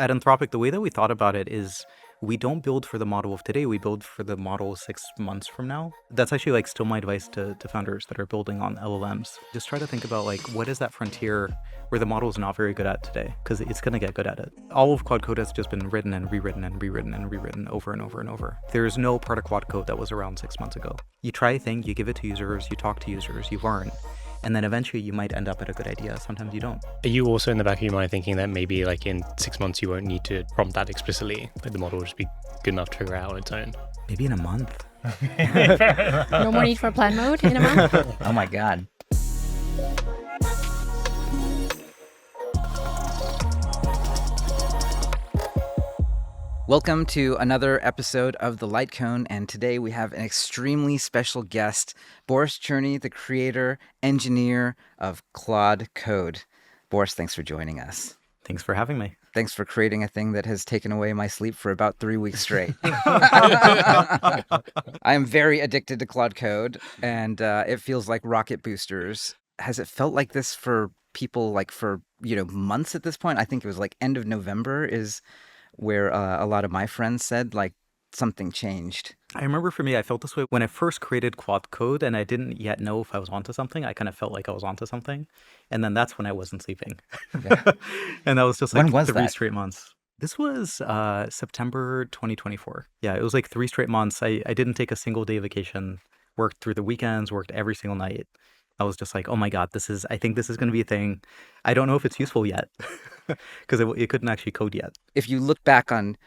At Anthropic, the way that we thought about it is we don't build for the model of today, we build for the model 6 months from now. That's actually like still my advice to founders that are building on LLMs. Just try to think about like, what is that frontier where the model is not very good at today? Because it's going to get good at it. All of Claude Code has just been written and rewritten and rewritten and rewritten over and over and over. There is no part of Claude Code that was around 6 months ago. You try a thing, you give it to users, you talk to users, you learn. And then eventually you might end up at a good idea. Sometimes you don't. Are you also in the back of your mind thinking that maybe like in 6 months you won't need to prompt that explicitly? Like the model will just be good enough to figure it out on its own? Maybe in a month. No more need for plan mode in a month? Oh my God. Welcome to another episode of the Lightcone, and today we have an extremely special guest, Boris Cherny, the creator, engineer of Claude Code. Boris, thanks for joining us. Thanks for having me. Thanks for creating a thing that has taken away my sleep for about 3 weeks straight. I am very addicted to Claude Code, and it feels like rocket boosters. Has it felt like this for people, like for, months at this point? I think it was like end of November is where a lot of my friends said like something changed. I remember for me, I felt this way when I first created Claude Code and I didn't yet know if I was onto something. I kind of felt like I was onto something. And then that's when I wasn't sleeping. Yeah. And that was just like When was 3 that? straight months. This was September 2024. Yeah, it was like 3 straight months. I didn't take a single day vacation, worked through the weekends, worked every single night. I was just like, oh my God, I think this is going to be a thing. I don't know if it's useful yet because it couldn't actually code yet. If you look back on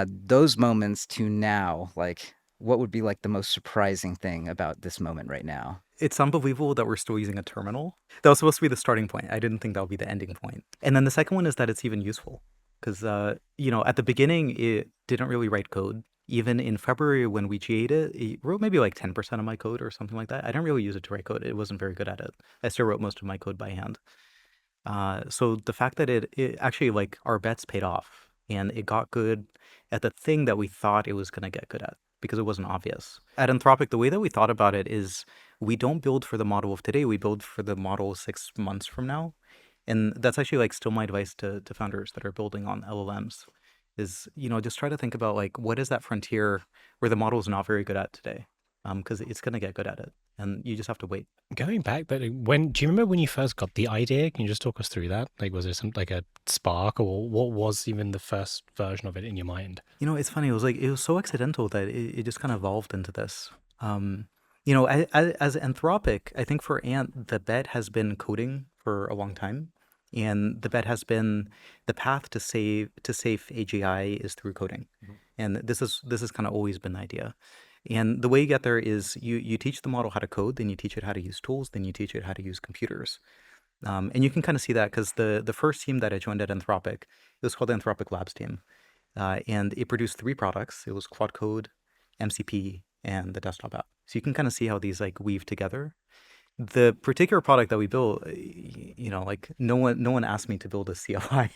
those moments to now, like what would be like the most surprising thing about this moment right now? It's unbelievable that we're still using a terminal. That was supposed to be the starting point. I didn't think that would be the ending point. And then the second one is that it's even useful because, at the beginning, it didn't really write code. Even in February when we GA'd it, it wrote maybe like 10% of my code or something like that. I didn't really use it to write code. It wasn't very good at it. I still wrote most of my code by hand. So the fact that it actually, like, our bets paid off and it got good at the thing that we thought it was going to get good at because it wasn't obvious. At Anthropic, the way that we thought about it is we don't build for the model of today. We build for the model 6 months from now. And that's actually like still my advice to founders that are building on LLMs is, just try to think about like, what is that frontier where the model is not very good at today? Because it's going to get good at it and you just have to wait. Going back, but do you remember when you first got the idea? Can you just talk us through that? Like, was there some like a spark, or what was even the first version of it in your mind? It's funny. It was so accidental that it just kind of evolved into this. As Anthropic, I think for Ant, the bet has been coding for a long time. And the bet has been the path to safe AGI is through coding. Mm-hmm. And this has kind of always been the idea. And the way you get there is you teach the model how to code, then you teach it how to use tools, then you teach it how to use computers. And you can kind of see that because the first team that I joined at Anthropic, it was called the Anthropic Labs team. And it produced 3 products. It was Claude Code, MCP, and the desktop app. So you can kind of see how these like weave together. The particular product that we built, like no one asked me to build a CLI.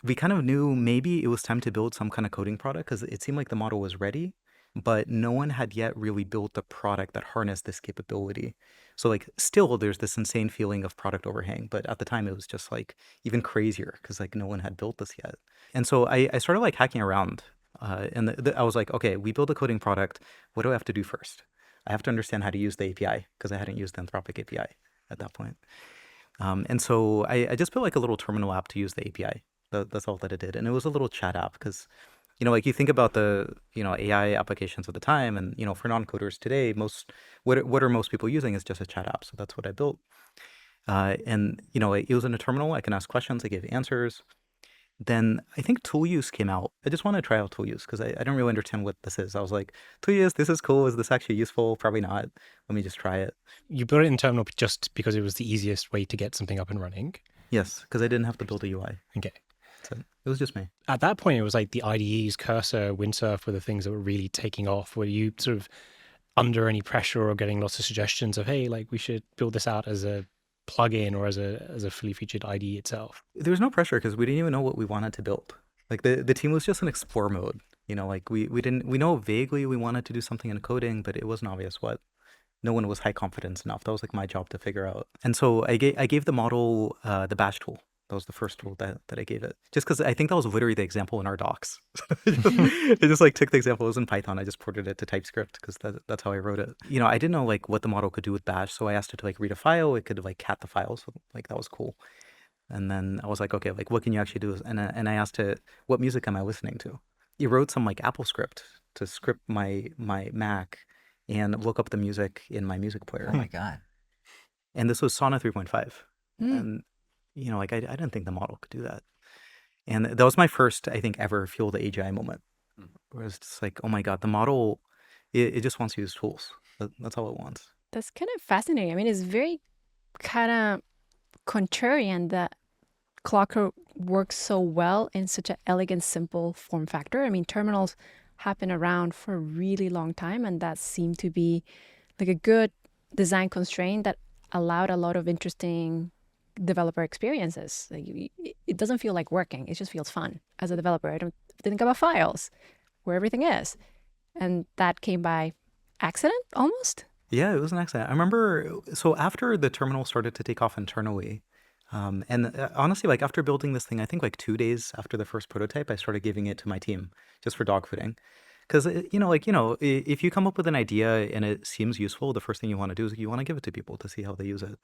We kind of knew maybe it was time to build some kind of coding product because it seemed like the model was ready, but no one had yet really built a product that harnessed this capability. So like still there's this insane feeling of product overhang, but at the time it was just like even crazier because like no one had built this yet. And so I started like hacking around and I was like, okay, we build a coding product. What do I have to do first? I have to understand how to use the API because I hadn't used the Anthropic API at that point. And so I just built like a little terminal app to use the API. That's all that it did. And it was a little chat app because, like you think about the, AI applications of the time and, for non-coders today, what are most people using is just a chat app. So that's what I built. And, it was in a terminal. I can ask questions. I gave answers. Then I think tool use came out. I just want to try out tool use because I don't really understand what this is. I was like, tool use, this is cool. Is this actually useful? Probably not. Let me just try it. You built it in terminal just because it was the easiest way to get something up and running? Yes, because I didn't have to build a UI. Okay. So it was just me. At that point, it was like the IDEs, Cursor, Windsurf were the things that were really taking off. Were you sort of under any pressure or getting lots of suggestions of, hey, like we should build this out as a plugin or as a fully featured IDE itself? There was no pressure because we didn't even know what we wanted to build. Like the team was just in explore mode. Like we know vaguely we wanted to do something in coding, but it wasn't obvious what. No one was high confidence enough. That was like my job to figure out. And so I gave the model the bash tool. That was the first tool that I gave it. Just because I think that was literally the example in our docs. I just like took the example. It was in Python. I just ported it to TypeScript because that's how I wrote it. I didn't know like what the model could do with Bash, so I asked it to like read a file. It could like cat the file, so like that was cool. And then I was like, okay, like what can you actually do? And I asked it, what music am I listening to? It wrote some like Apple script to script my Mac and look up the music in my music player. Oh my God. And this was Sauna 3.5. Mm. And like I didn't think the model could do that. And that was my first, I think, ever feel the AGI moment. Where it's just like, oh my God, the model, it just wants to use tools. That's all it wants. That's kind of fascinating. I mean, it's very kind of contrarian that Claude Code works so well in such an elegant, simple form factor. I mean, terminals have been around for a really long time, and that seemed to be like a good design constraint that allowed a lot of interesting developer experiences. Like it doesn't feel like working. It just feels fun as a developer. I don't think about files, where everything is. And that came by accident almost. Yeah, it was an accident. I remember, so after the terminal started to take off internally, honestly, like after building this thing, I think like 2 days after the first prototype, I started giving it to my team just for dogfooding. Because, if you come up with an idea and it seems useful, the first thing you want to do is you want to give it to people to see how they use it.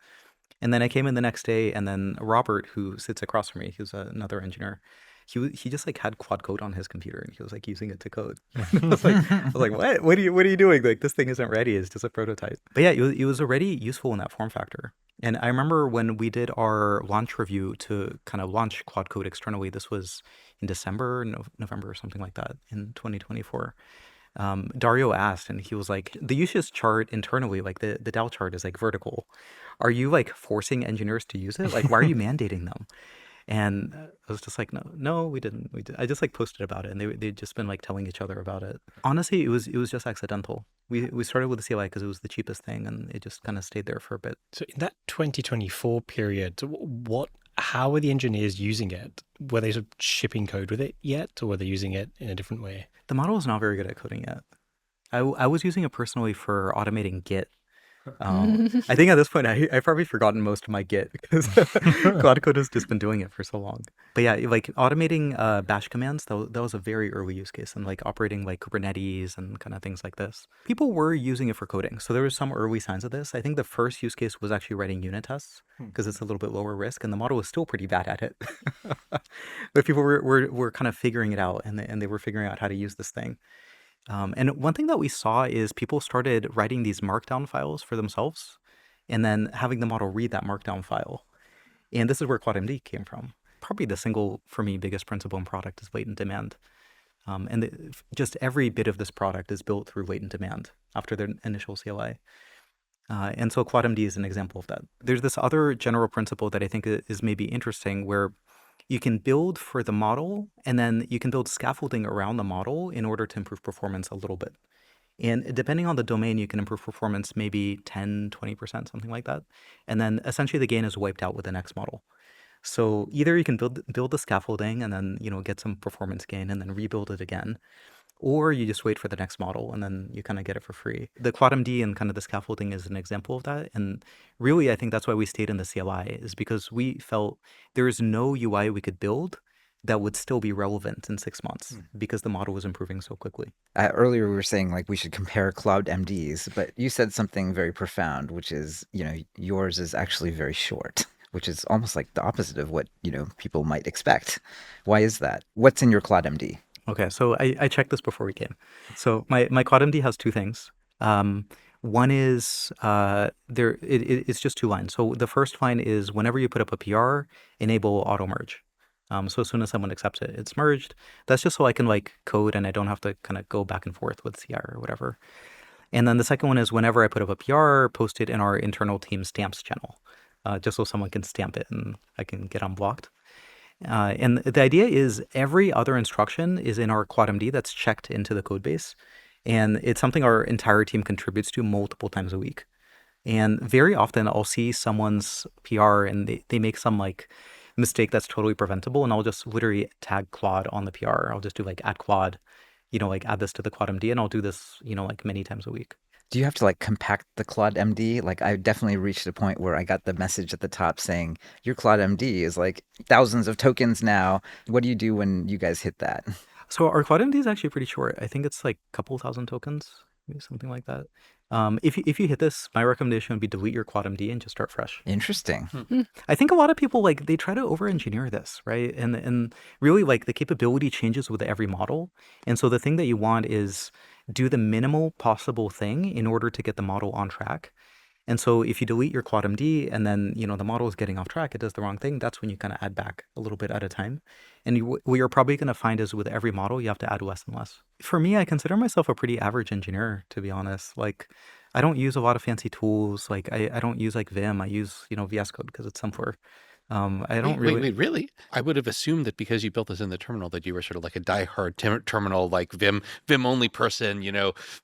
And then I came in the next day, and then Robert, who sits across from me, he's another engineer, he just like had Claude Code on his computer, and he was like using it to code. I was like, what? What are you doing? Like this thing isn't ready. It's just a prototype. But yeah, it was already useful in that form factor. And I remember when we did our launch review to kind of launch Claude Code externally. This was in December, November, or something like that in 2024. Dario asked, and he was like, the usage chart internally, like the DAO chart is like vertical. Are you like forcing engineers to use it? Like, why are you mandating them? And I was just like, no, we didn't. I just like posted about it, and they'd just been like telling each other about it. Honestly, it was just accidental. We started with the CLI because it was the cheapest thing, and it just kind of stayed there for a bit. So in that 2024 period, how were the engineers using it? Were they sort of shipping code with it yet, or were they using it in a different way? The model is not very good at coding yet. I was using it personally for automating Git. I think at this point, I've probably forgotten most of my Git because Claude Code has just been doing it for so long. But yeah, like automating bash commands, that was a very early use case, and like operating like Kubernetes and kind of things like this. People were using it for coding. So there was some early signs of this. I think the first use case was actually writing unit tests because it's a little bit lower risk, and the model was still pretty bad at it. But people were kind of figuring it out, and they were figuring out how to use this thing. And one thing that we saw is people started writing these markdown files for themselves and then having the model read that markdown file. And this is where ClaudeMD came from. Probably the single, for me, biggest principle in product is latent demand. Just every bit of this product is built through latent demand after their initial CLI. And so ClaudeMD is an example of that. There's this other general principle that I think is maybe interesting where you can build for the model, and then you can build scaffolding around the model in order to improve performance a little bit. And depending on the domain, you can improve performance maybe 10, 20%, something like that. And then essentially the gain is wiped out with the next model. So either you can build the scaffolding and then get some performance gain and then rebuild it again, or you just wait for the next model and then you kind of get it for free. The ClaudeMD and kind of the scaffolding is an example of that. And really, I think that's why we stayed in the CLI, is because we felt there is no UI we could build that would still be relevant in 6 months because the model was improving so quickly. Earlier we were saying like we should compare ClaudeMDs, but you said something very profound, which is, yours is actually very short, which is almost like the opposite of what, people might expect. Why is that? What's in your ClaudeMD? Okay, so I checked this before we came. So my ClaudeMD has two things. One is it's just 2 lines. So the first line is whenever you put up a PR, enable auto merge. So as soon as someone accepts it, it's merged. That's just so I can like code and I don't have to kind of go back and forth with CI or whatever. And then the second one is whenever I put up a PR, post it in our internal team stamps channel, just so someone can stamp it and I can get unblocked. And the idea is every other instruction is in our ClaudeMD that's checked into the code base. And it's something our entire team contributes to multiple times a week. And very often I'll see someone's PR and they make some like mistake that's totally preventable. And I'll just literally tag Claude on the PR. I'll just do like @Claude, like add this to the ClaudeMD, and I'll do this, like many times a week. Do you have to like compact the Claude MD? Like I definitely reached a point where I got the message at the top saying your Claude MD is like thousands of tokens now. What do you do when you guys hit that? So our Claude MD is actually pretty short. I think it's like a couple thousand tokens, maybe something like that. If you hit this, my recommendation would be delete your Claude MD and just start fresh. Interesting. I think a lot of people like they try to over-engineer this, right? And really like the capability changes with every model. And so the thing that you want is do the minimal possible thing in order to get the model on track. And so if you delete your Claude MD and then, the model is getting off track, it does the wrong thing, that's when you kind of add back a little bit at a time. And what you're probably going to find is with every model, you have to add less and less. For me, I consider myself a pretty average engineer, to be honest. Like, I don't use a lot of fancy tools. Like, I don't use like Vim. I use, VS Code because it's simpler. I don't Wait, really? I would have assumed that because you built this in the terminal that you were sort of like a diehard terminal, like Vim only person,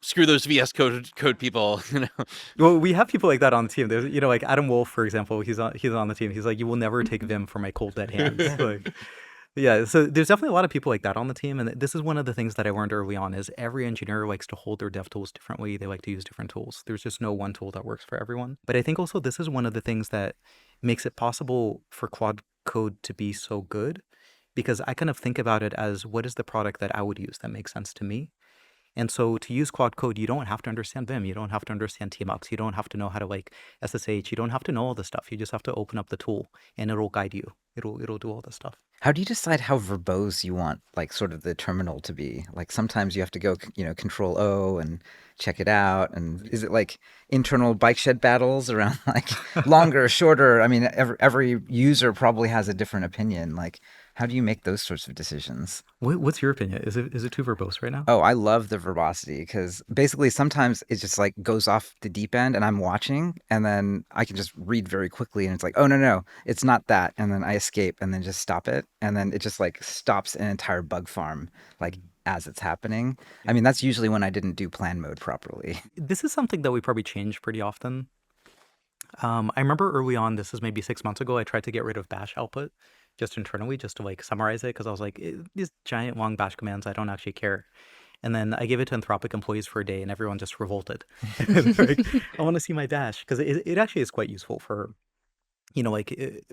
screw those VS code people, Well, we have people like that on the team. There's, like Adam Wolf, for example, he's on the team. He's like, you will never take Vim from my cold dead hands. Like, yeah, so there's definitely a lot of people like that on the team. And this is one of the things that I learned early on is every engineer likes to hold their dev tools differently. They like to use different tools. There's just no one tool that works for everyone. But I think also this is one of the things that makes it possible for Claude Code to be so good because I kind of think about it as what is the product that I would use that makes sense to me. And so to use Claude Code, you don't have to understand Vim. You don't have to understand tmux. You don't have to know how to like SSH. You don't have to know all this stuff. You just have to open up the tool and it'll guide you. It'll do all this stuff. How do you decide how verbose you want, like, sort of the terminal to be? Like, sometimes you have to go, Control O and check it out. And is it like internal bike shed battles around like longer, shorter? I mean, every user probably has a different opinion. Like, how do you make those sorts of decisions? What's your opinion? Is it too verbose right now? Oh, I love the verbosity because basically sometimes it just like goes off the deep end and I'm watching and then I can just read very quickly and it's like, oh, no, it's not that. And then I escape and then just stop it. And then it just like stops an entire bug farm like as it's happening. I mean, that's usually when I didn't do plan mode properly. This is something that we probably change pretty often. I remember early on, this is maybe 6 months ago, I tried to get rid of bash output just internally, just to like summarize it, because I was like, these giant long bash commands, I don't actually care. And then I gave it to Anthropic employees for a day and everyone just revolted. Like, I want to see my dash, because it actually is quite useful for,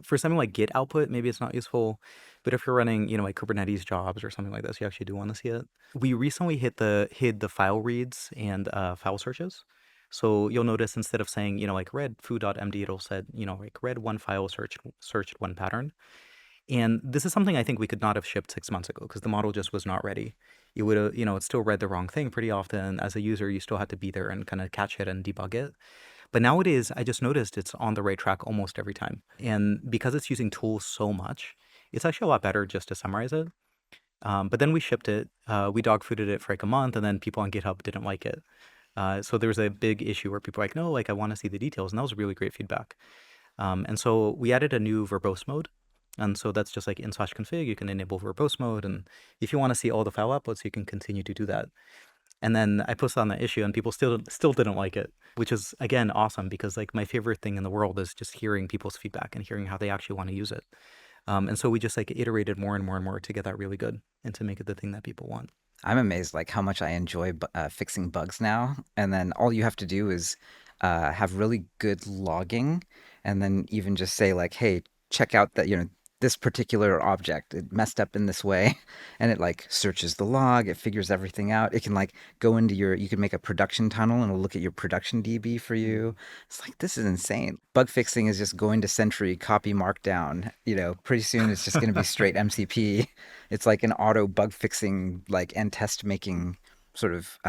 for something like Git output, maybe it's not useful. But if you're running, like Kubernetes jobs or something like this, you actually do want to see it. We recently hid the file reads and file searches. So you'll notice instead of saying, like read foo.md, it'll said, like read one file, searched one pattern. And this is something I think we could not have shipped 6 months ago because the model just was not ready. You would have, it still read the wrong thing pretty often. As a user, you still had to be there and kind of catch it and debug it. But nowadays, I just noticed it's on the right track almost every time. And because it's using tools so much, it's actually a lot better just to summarize it. But then we shipped it. We dogfooded it for like a month, and then people on GitHub didn't like it. So there was a big issue where people were like, no, like I want to see the details. And that was really great feedback. And so we added a new verbose mode. And so that's just like in/config, you can enable verbose mode. And if you want to see all the file outputs, you can continue to do that. And then I posted on that issue and people still didn't like it, which is, again, awesome because like my favorite thing in the world is just hearing people's feedback and hearing how they actually want to use it. And so we just like iterated more and more and more to get that really good and to make it the thing that people want. I'm amazed like how much I enjoy fixing bugs now. And then all you have to do is have really good logging and then even just say like, hey, check out that, this particular object, it messed up in this way, and it like searches the log, it figures everything out. It can like go into you can make a production tunnel and it'll look at your production DB for you. It's like, this is insane. Bug fixing is just going to Sentry, copy markdown, pretty soon it's just going to be straight MCP. It's like an auto bug fixing, like, and test making sort of,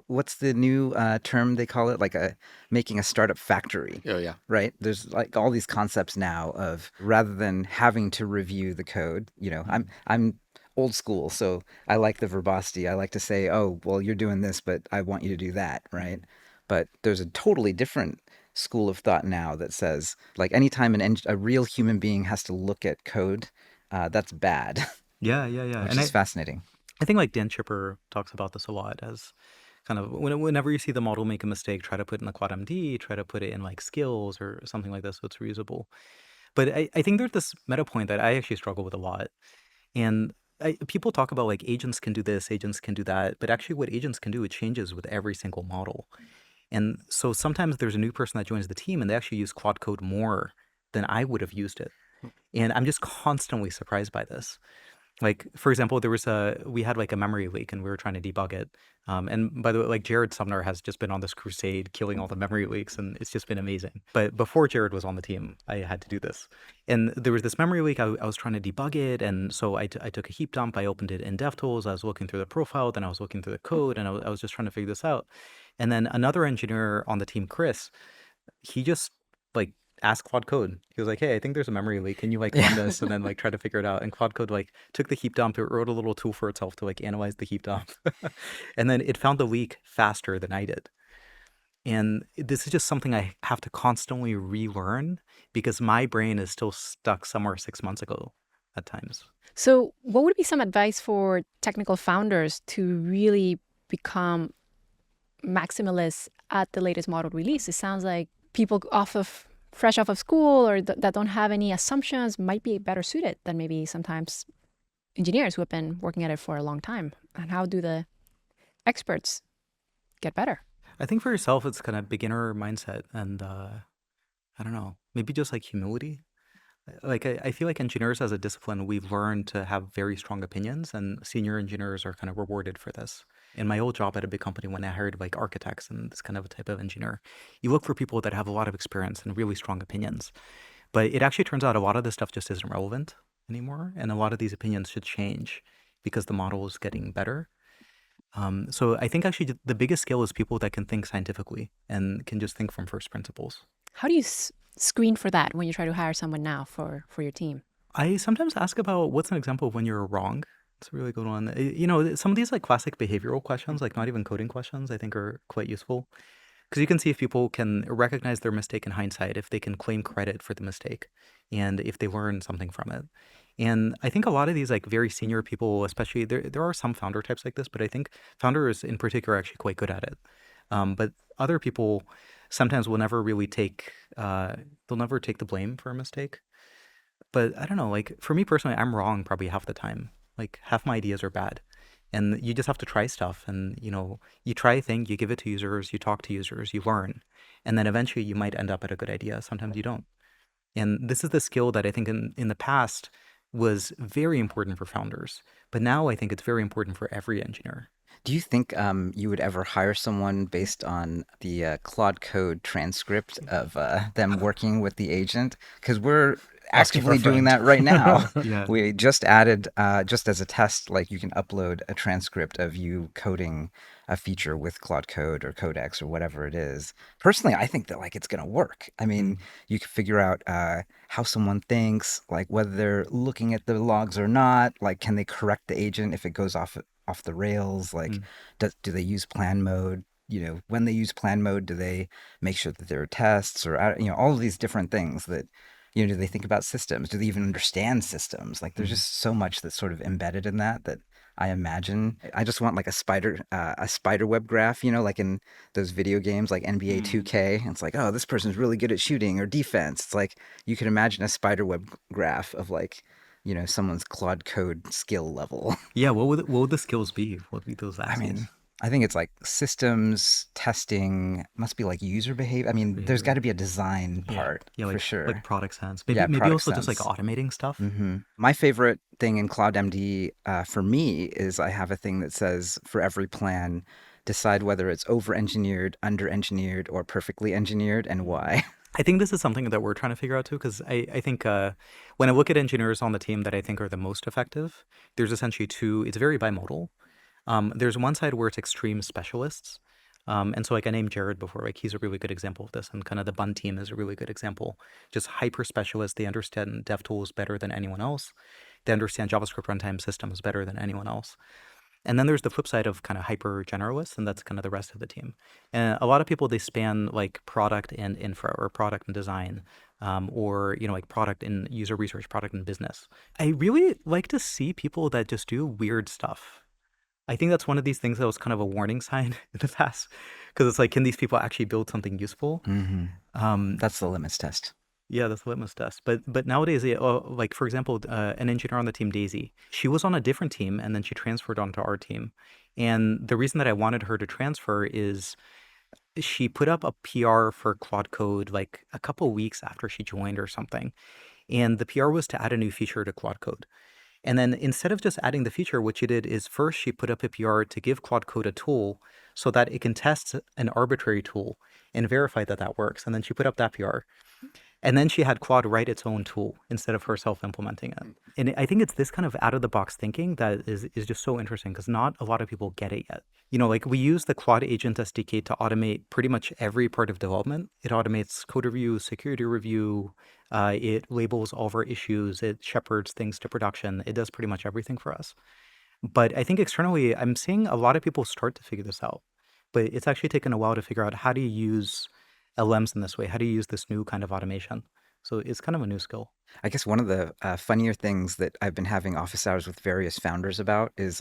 what's the new term they call it? Like making a startup factory. Oh, yeah. Right? There's like all these concepts now of rather than having to review the code, I'm old school, so I like the verbosity. I like to say, oh, well, you're doing this, but I want you to do that, right? But there's a totally different school of thought now that says, like, anytime a real human being has to look at code, that's bad. Yeah. Which is fascinating. I think like Dan Chipper talks about this a lot as kind of whenever you see the model make a mistake, try to put it in the Claude MD, try to put it in like skills or something like this so it's reusable. But I think there's this meta point that I actually struggle with a lot. And people talk about like agents can do this, agents can do that. But actually what agents can do, it changes with every single model. And so sometimes there's a new person that joins the team and they actually use Claude Code more than I would have used it. And I'm just constantly surprised by this. Like, for example, we had like a memory leak and we were trying to debug it. And by the way, like Jared Sumner has just been on this crusade killing all the memory leaks and it's just been amazing. But before Jared was on the team, I had to do this. And there was this memory leak, I was trying to debug it. And so I took a heap dump, I opened it in DevTools, I was looking through the profile, then I was looking through the code and I was just trying to figure this out. And then another engineer on the team, Chris, he just like asked Claude Code. He was like, "Hey, I think there's a memory leak. Can you like run this and then like try to figure it out?" And Claude Code like took the heap dump. It wrote a little tool for itself to like analyze the heap dump, and then it found the leak faster than I did. And this is just something I have to constantly relearn because my brain is still stuck somewhere 6 months ago at times. So what would be some advice for technical founders to really become maximalists at the latest model release? It sounds like people fresh off of school or that don't have any assumptions might be better suited than maybe sometimes engineers who have been working at it for a long time. And how do the experts get better? I think for yourself, it's kind of beginner mindset and I don't know, maybe just like humility. Like I feel like engineers as a discipline, we've learned to have very strong opinions and senior engineers are kind of rewarded for this. In my old job at a big company, when I hired like architects and this kind of a type of engineer, you look for people that have a lot of experience and really strong opinions. But it actually turns out a lot of this stuff just isn't relevant anymore. And a lot of these opinions should change because the model is getting better. So I think actually the biggest skill is people that can think scientifically and can just think from first principles. How do you screen for that when you try to hire someone now for your team? I sometimes ask about what's an example of when you're wrong. It's a really good one. You know, some of these like classic behavioral questions, like not even coding questions, I think are quite useful. Because you can see if people can recognize their mistake in hindsight, if they can claim credit for the mistake, and if they learn something from it. And I think a lot of these like very senior people, especially there are some founder types like this, but I think founders in particular are actually quite good at it. But other people sometimes will never really they'll never take the blame for a mistake. But I don't know, like for me personally, I'm wrong probably half the time. Like half my ideas are bad. And you just have to try stuff. And, you know, you try a thing, you give it to users, you talk to users, you learn. And then eventually you might end up at a good idea. Sometimes you don't. And this is the skill that I think in the past was very important for founders. But now I think it's very important for every engineer. Do you think you would ever hire someone based on the Claude Code transcript of them working with the agent? Because we're Asking for a actively doing friend. that right now. Yeah. We just added, just as a test, like you can upload a transcript of you coding a feature with Claude Code or Codex or whatever it is. Personally, I think that like it's going to work. I mean, you can figure out how someone thinks, like whether they're looking at the logs or not. Like, can they correct the agent if it goes off the rails? Like, do they use plan mode? You know, when they use plan mode, do they make sure that there are tests or, you know, all of these different things that, you know, do they think about systems? Do they even understand systems? Like there's just so much that's sort of embedded in that I imagine. I just want like a spider web graph, you know, like in those video games like NBA 2K. It's like, oh, this person's really good at shooting or defense. It's like you can imagine a spider web graph of like, you know, someone's Claude Code skill level. Yeah, what would the skills be? What would be those I axes? mean, I think it's like systems testing, must be like user behavior. I mean, there's got to be a design part Yeah, like, for sure. like product sense. Maybe Yeah, maybe product also just like sense. automating stuff. My favorite thing in CLAUDE.MD for me is I have a thing that says for every plan, decide whether it's over-engineered, under-engineered, or perfectly engineered and why. I think this is something that we're trying to figure out too, because I think when I look at engineers on the team that I think are the most effective, there's essentially two. It's very bimodal. There's one side where it's extreme specialists. And so like I named Jared before, like he's a really good example of this, and kind of the Bun team is a really good example. Just hyper specialists, they understand DevTools better than anyone else. They understand JavaScript runtime systems better than anyone else. And then there's the flip side of kind of hyper generalists, and that's kind of the rest of the team. And a lot of people, they span like product and infra or product and design, or, you know, like product and user research, product and business. I really like to see people that just do weird stuff. I think that's one of these things that was kind of a warning sign in the past, because it's like, can these people actually build something useful? That's the limits test. Yeah, that's the litmus test. But nowadays, like for example, an engineer on the team, Daisy, she was on a different team and then she transferred onto our team. And the reason that I wanted her to transfer is she put up a PR for Claude Code like a couple weeks after she joined or something. And the PR was to add a new feature to Claude Code. And then instead of just adding the feature, what she did is first she put up a PR to give Claude Code a tool so that it can test an arbitrary tool and verify that that works. And then she put up that PR. And then she had Claude write its own tool instead of herself implementing it. And I think it's this kind of out-of-the-box thinking that is just so interesting because not a lot of people get it yet. You know, like we use the Claude Agent SDK to automate pretty much every part of development. It automates code review, security review. It labels all of our issues. It shepherds things to production. It does pretty much everything for us. But I think externally, I'm seeing a lot of people start to figure this out. But it's actually taken a while to figure out how to use LMs in this way. How do you use this new kind of automation? So it's kind of a new skill. I guess one of the funnier things that I've been having office hours with various founders about is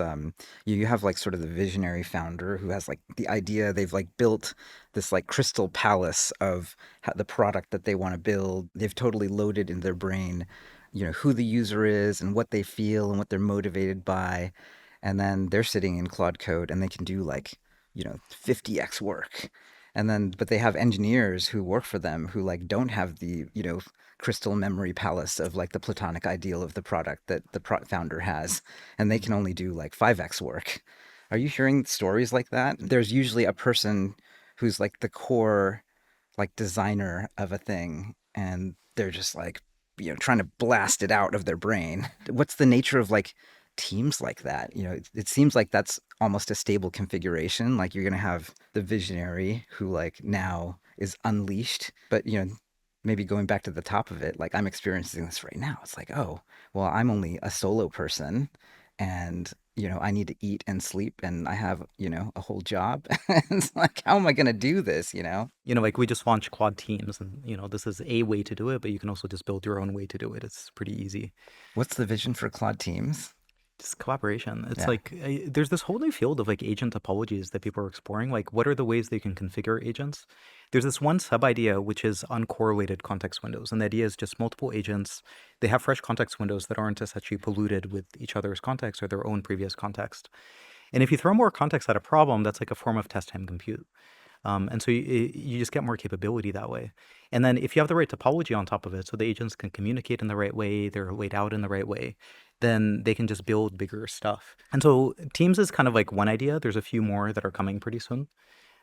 you have like sort of the visionary founder who has like the idea. They've like built this like crystal palace of the product that they want to build. They've totally loaded in their brain, you know, who the user is and what they feel and what they're motivated by. And then they're sitting in Claude Code and they can do like, you know, 50x work. And then, but they have engineers who work for them who like don't have the, you know, crystal memory palace of like the platonic ideal of the product that the founder has. And they can only do like 5x work. Are you hearing stories like that? There's usually a person who's like the core like designer of a thing. And they're just like, you know, trying to blast it out of their brain. What's the nature of like teams like that? You know, it seems like that's almost a stable configuration. Like you're going to have the visionary who like now is unleashed, but you know, maybe going back to the top of it, like I'm experiencing this right now. It's like, oh, well, I'm only a solo person and, you know, I need to eat and sleep and I have, you know, a whole job. It's like, how am I going to do this, you know? You know, like we just launched Claude Teams and, you know, this is a way to do it, but you can also just build your own way to do it. It's pretty easy. What's the vision for Claude Teams? Just collaboration. It's Yeah. like there's this whole new field of like agent topologies that people are exploring. Like, what are the ways they can configure agents? There's this one sub idea which is uncorrelated context windows, and the idea is just multiple agents. They have fresh context windows that aren't essentially polluted with each other's context or their own previous context. And if you throw more context at a problem, that's like a form of test time compute. And so you just get more capability that way. And then if you have the right topology on top of it, so the agents can communicate in the right way, they're laid out in the right way, then they can just build bigger stuff. And so Teams is kind of like one idea. There's a few more that are coming pretty soon.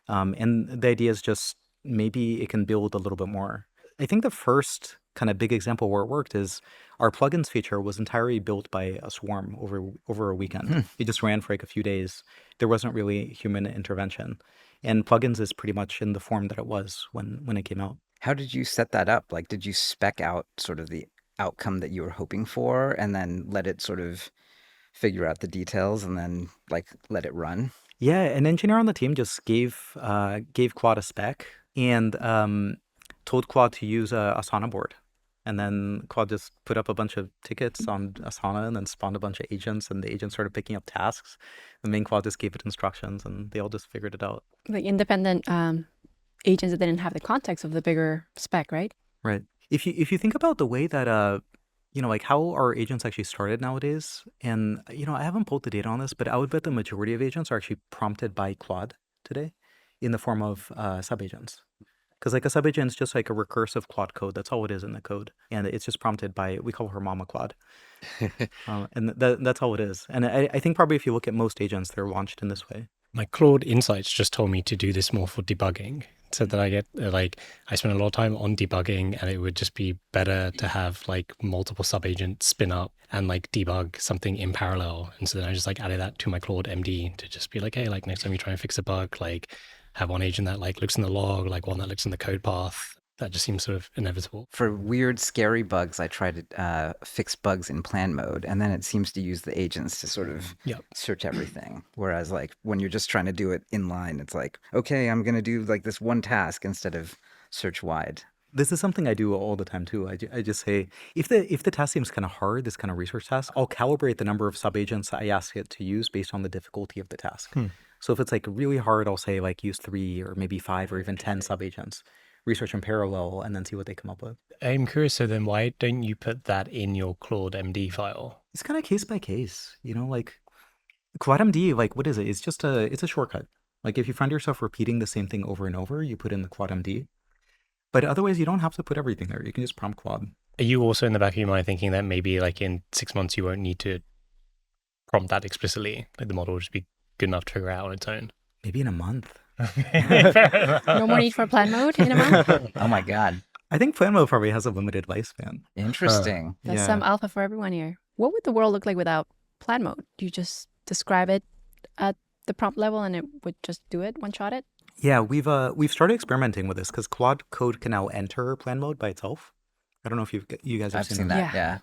And the idea is just maybe it can build a little bit more. I think the first kind of big example where it worked is our plugins feature was entirely built by a swarm over a weekend. It just ran for like a few days. There wasn't really human intervention. And plugins is pretty much in the form that it was when it came out. How did you set that up? Like, did you spec out sort of the outcome that you were hoping for and then let it sort of figure out the details and then like let it run? Yeah, an engineer on the team just gave Claude a spec and told Claude to use a Asana board. And then Claude just put up a bunch of tickets on Asana and then spawned a bunch of agents, and the agents started picking up tasks. The main Claude just gave it instructions, and they all just figured it out. Like independent agents that didn't have the context of the bigger spec, right? Right. If you think about the way that you know, like how our agents actually started nowadays, and you know, I haven't pulled the data on this, but I would bet the majority of agents are actually prompted by Claude today in the form of subagents. Because like a subagent is just like a recursive Claude code. That's all it is in the code. And it's just prompted by, we call her Mama Claude. And that's all it is. And I think probably if you look at most agents, they're launched in this way. My Claude Insights just told me to do this more for debugging. It said that I get I spend a lot of time on debugging, and it would just be better to have like multiple subagents spin up and like debug something in parallel. And so then I just like added that to my Claude MD to just be like, hey, like next time you try and fix a bug, like have one agent that like looks in the log, like one that looks in the code path. That just seems sort of inevitable. For weird, scary bugs, I try to fix bugs in plan mode, and then it seems to use the agents to sort of search everything. Whereas like when you're just trying to do it in line, it's like, okay, I'm going to do like this one task instead of search wide. This is something I do all the time too. I just say, if the task seems kind of hard, this kind of research task, I'll calibrate the number of subagents I ask it to use based on the difficulty of the task. So if it's like really hard, I'll say like use 3 or maybe 5 or even 10 subagents, research in parallel, and then see what they come up with. I'm curious, so then why don't you put that in your Claude MD file? It's kind of case by case, you know, like Claude MD, like what is it? It's a shortcut. Like if you find yourself repeating the same thing over and over, you put in the Claude.md. But otherwise, you don't have to put everything there. You can just prompt Claude. Are you also in the back of your mind thinking that maybe like in 6 months you won't need to prompt that explicitly? Like the model will just be good enough to figure out on its own? Maybe in a month. No more need for plan mode in a month? Oh my God. I think plan mode probably has a limited lifespan. Interesting. That's Yeah. some alpha for everyone here. What would the world look like without plan mode? Do you just describe it at the prompt level and it would just do it, one-shot it? Yeah, we've started experimenting with this because Claude Code can now enter plan mode by itself. I don't know if you guys have I've seen that. Yeah. Yeah.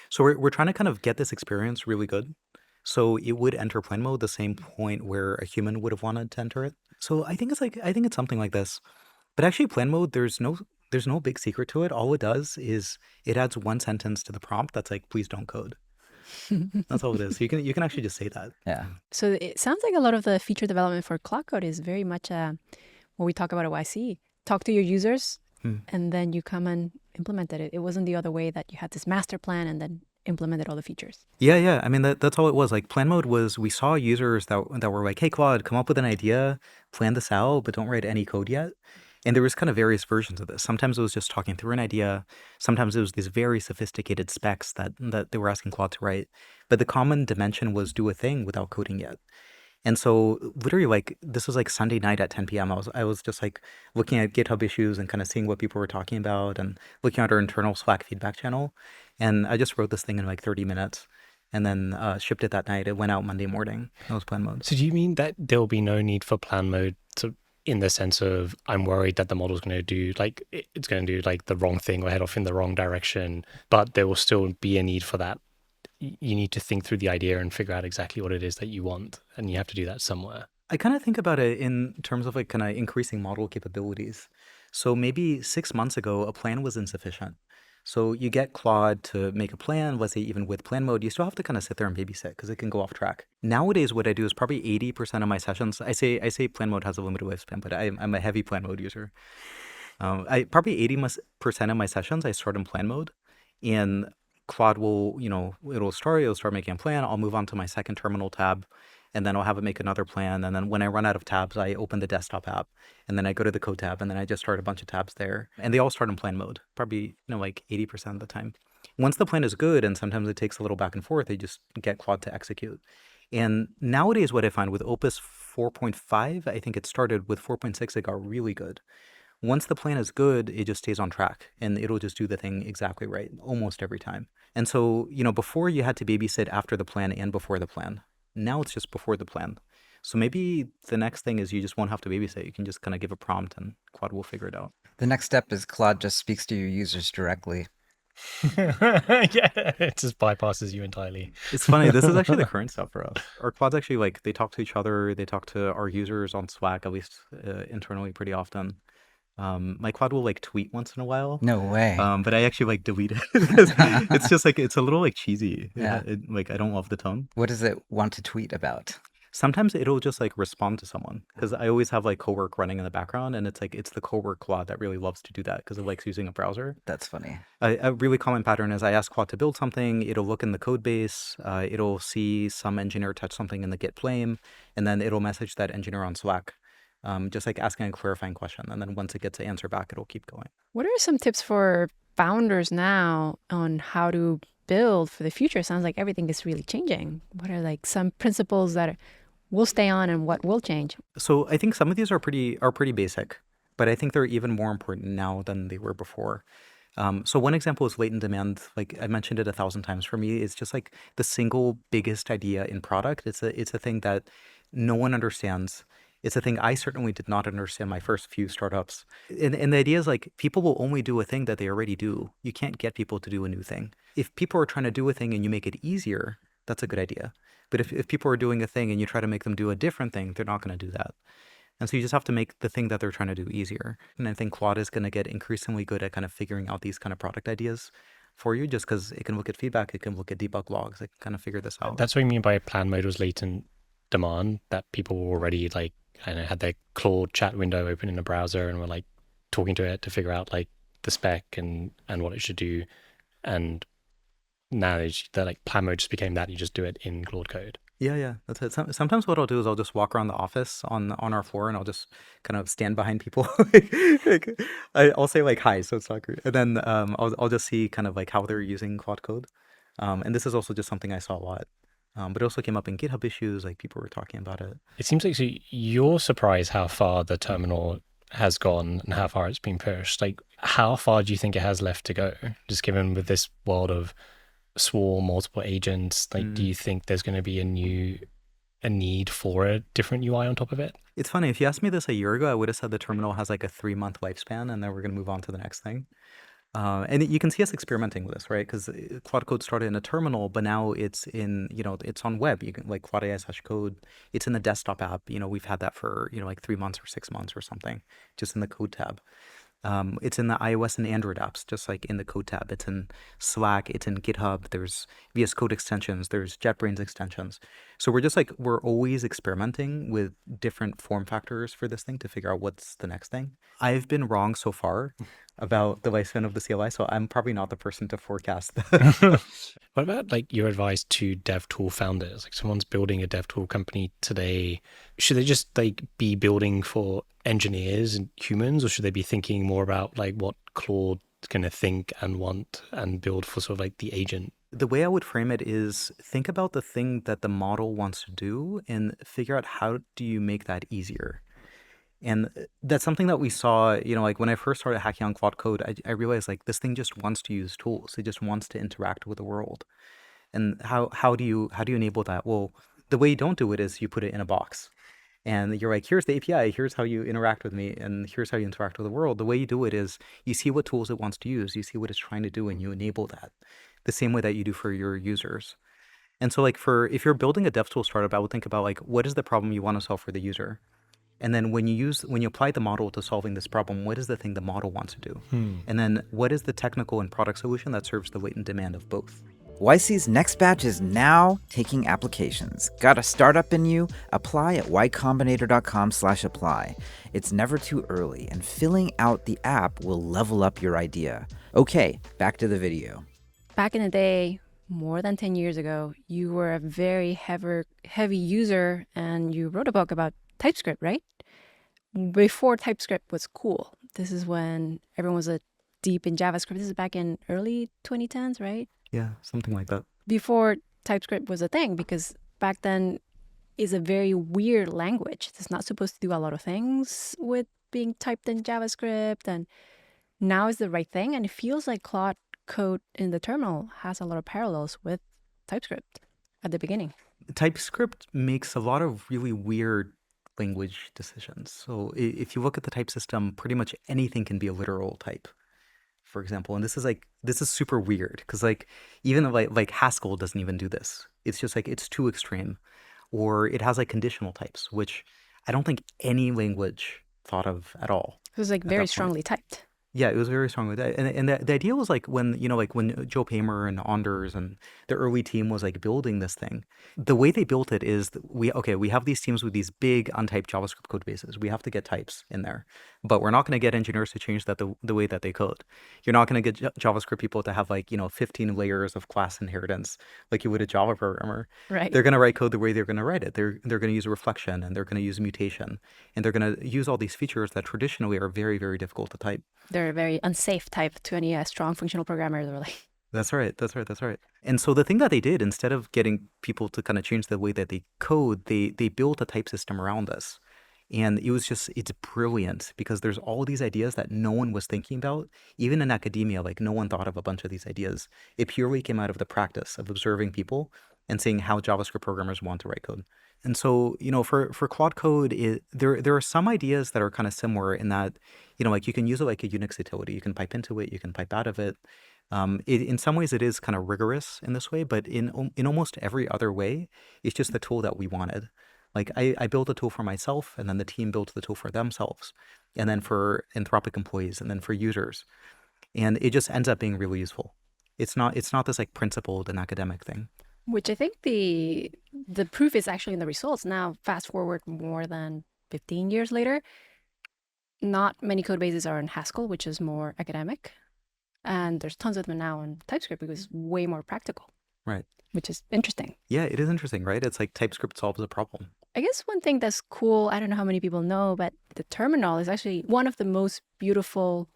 So we're trying to kind of get this experience really good. So it would enter plan mode the same point where a human would have wanted to enter it. So I think it's something like this. But actually plan mode, there's no big secret to it. All it does is it adds one sentence to the prompt that's like, please don't code. That's all it is. So you can actually just say that. Yeah. So it sounds like a lot of the feature development for Claude Code is very much what we talk about at YC. Talk to your users, and then you come and implement it. It wasn't the other way that you had this master plan and then implemented all the features. Yeah. I mean, that's all it was. Like plan mode was we saw users that were like, hey, Claude, come up with an idea, plan this out, but don't write any code yet. And there was kind of various versions of this. Sometimes it was just talking through an idea. Sometimes it was these very sophisticated specs that they were asking Claude to write. But the common dimension was do a thing without coding yet. And so literally like this was like Sunday night at 10 p.m. I was just like looking at GitHub issues and kind of seeing what people were talking about and looking at our internal Slack feedback channel. And I just wrote this thing in like 30 minutes and then shipped it that night. It went out Monday morning. That was plan mode. So do you mean that there'll be no need for plan mode in the sense of I'm worried that the model's going to do like it's going to do like the wrong thing or head off in the wrong direction, but there will still be a need for that? You need to think through the idea and figure out exactly what it is that you want, and you have to do that somewhere. I kind of think about it in terms of like kind of increasing model capabilities. So maybe 6 months ago, a plan was insufficient. So you get Claude to make a plan, let's say even with plan mode, you still have to kind of sit there and babysit because it can go off track. Nowadays, what I do is probably 80% of my sessions, I say plan mode has a limited lifespan, but I'm a heavy plan mode user. Probably 80% of my sessions, I start in plan mode and Claude will, it'll start making a plan. I'll move on to my second terminal tab and then I'll have it make another plan. And then when I run out of tabs, I open the desktop app and then I go to the code tab and then I just start a bunch of tabs there. And they all start in plan mode, probably, like 80% of the time. Once the plan is good, and sometimes it takes a little back and forth, they just get Claude to execute. And nowadays what I find with Opus 4.5, I think it started with 4.6, it got really good. Once the plan is good, it just stays on track and it'll just do the thing exactly right almost every time. And so, before you had to babysit after the plan and before the plan. Now it's just before the plan. So maybe the next thing is you just won't have to babysit. You can just kind of give a prompt and Claude will figure it out. The next step is Claude just speaks to your users directly. Yeah, it just bypasses you entirely. It's funny. This is actually the current stuff for us. Our Claudes actually they talk to each other. They talk to our users on Slack, at least internally pretty often. My Claude will tweet once in a while. No way. But I actually delete it because it's just it's a little cheesy. Yeah. I don't love the tone. What does it want to tweet about? Sometimes it'll just respond to someone because I always have cowork running in the background and it's the cowork Claude that really loves to do that because it likes using a browser. That's funny. A really common pattern is I ask Claude to build something, it'll look in the code base, it'll see some engineer touch something in the Git flame, and then it'll message that engineer on Slack. Just asking a clarifying question. And then once it gets an answer back, it'll keep going. What are some tips for founders now on how to build for the future? Sounds like everything is really changing. What are some principles that will stay on and what will change? So I think some of these are pretty basic, but I think they're even more important now than they were before. So one example is latent demand. I mentioned it 1,000 times. For me, it's just the single biggest idea in product. It's a thing that no one understands. It's a thing I certainly did not understand my first few startups. And the idea is people will only do a thing that they already do. You can't get people to do a new thing. If people are trying to do a thing and you make it easier, that's a good idea. But if people are doing a thing and you try to make them do a different thing, they're not going to do that. And so you just have to make the thing that they're trying to do easier. And I think Claude is going to get increasingly good at kind of figuring out these kind of product ideas for you just because it can look at feedback, it can look at debug logs, it can kind of figure this out. That's what you mean by plan mode was latent demand, that people were already had their Claude chat window open in a browser and were talking to it to figure out the spec and what it should do. And now the plan mode just became that you just do it in Claude Code. Yeah, that's it. Sometimes what I'll do is I'll just walk around the office on our floor, and I'll just kind of stand behind people. Like, I'll say like hi, so it's not great, and then I'll just see kind of like how they're using Claude Code. And this is also just something I saw a lot. But it also came up in GitHub issues, like people were talking about it. It seems like so you're surprised how far the terminal has gone and how far it's been pushed. Like, how far do you think it has left to go? Just given with this world of swarm, multiple agents, like, do you think there's going to be a need for a different UI on top of it? It's funny, if you asked me this a year ago, I would have said the terminal has like a 3-month lifespan, and then we're going to move on to the next thing. And you can see us experimenting with this, right? Because Claude Code started in a terminal, but now it's in, it's on web. You can like Claude.ai/code. It's in the desktop app. We've had that for, like 3 months or 6 months or something, just in the code tab. It's in the iOS and Android apps, just like in the code tab. It's in Slack, it's in GitHub, there's VS Code extensions, there's JetBrains extensions. So we're always experimenting with different form factors for this thing to figure out what's the next thing. I've been wrong so far about the lifespan of the CLI, so I'm probably not the person to forecast that. What about like your advice to dev tool founders? Like someone's building a dev tool company today, should they just like be building for engineers and humans, or should they be thinking more about like what Claude's going to think and want and build for sort of like the agent? The way I would frame it is think about the thing that the model wants to do and figure out how do you make that easier. And that's something that we saw, like when I first started hacking on Claude Code, I realized like this thing just wants to use tools. It just wants to interact with the world. And how do you enable that? Well, the way you don't do it is you put it in a box. And you're like, here's the API, here's how you interact with me, and here's how you interact with the world. The way you do it is you see what tools it wants to use, you see what it's trying to do, and you enable that the same way that you do for your users. And so like if you're building a dev tool startup, I would think about like, what is the problem you want to solve for the user? And then when you apply the model to solving this problem, what is the thing the model wants to do? And then what is the technical and product solution that serves the latent demand of both? YC's next batch is now taking applications. Got a startup in you? Apply at ycombinator.com/apply. It's never too early, and filling out the app will level up your idea. Okay, back to the video. Back in the day, more than 10 years ago, you were a very heavy user and you wrote a book about TypeScript, right? Before TypeScript was cool. This is when everyone was deep in JavaScript. This is back in early 2010s, right? Yeah, something like that. Before TypeScript was a thing, because back then it's a very weird language. It's not supposed to do a lot of things with being typed in JavaScript, and now is the right thing. And it feels like Claude Code in the terminal has a lot of parallels with TypeScript at the beginning. TypeScript makes a lot of really weird language decisions. So if you look at the type system, pretty much anything can be a literal type, for example. And this is super weird because like even like Haskell doesn't even do this. It's just like it's too extreme. Or it has like conditional types, which I don't think any language thought of at all. It was like very strongly typed. Yeah, it was very strong with that. And the idea was like when, like when Joe Paymer and Anders and the early team was like building this thing, the way they built it is that we have these teams with these big untyped JavaScript code bases. We have to get types in there, but we're not going to get engineers to change that the way that they code. You're not going to get JavaScript people to have like, 15 layers of class inheritance like you would a Java programmer. Right. They're going to write code the way they're going to write it. They're going to use reflection, and they're going to use mutation, and they're going to use all these features that traditionally are very, very difficult to type. They're a very unsafe type to any strong functional programmer, really. That's right. And so the thing that they did, instead of getting people to kind of change the way that they code, they built a type system around this. And it's brilliant because there's all these ideas that no one was thinking about. Even in academia, like no one thought of a bunch of these ideas. It purely came out of the practice of observing people and seeing how JavaScript programmers want to write code. And so, for Claude Code, there are some ideas that are kind of similar in that, like you can use it like a Unix utility. You can pipe into it, you can pipe out of it. In some ways, it is kind of rigorous in this way, but in almost every other way, it's just the tool that we wanted. Like I built a tool for myself, and then the team built the tool for themselves, and then for Anthropic employees, and then for users. And it just ends up being really useful. It's not this like principled and academic thing. Which I think the proof is actually in the results. Now, fast forward more than 15 years later, not many code bases are in Haskell, which is more academic. And there's tons of them now in TypeScript because it's way more practical. Right. which is interesting. Yeah, it is interesting, right? It's like TypeScript solves a problem. I guess one thing that's cool, I don't know how many people know, but the terminal is actually one of the most beautiful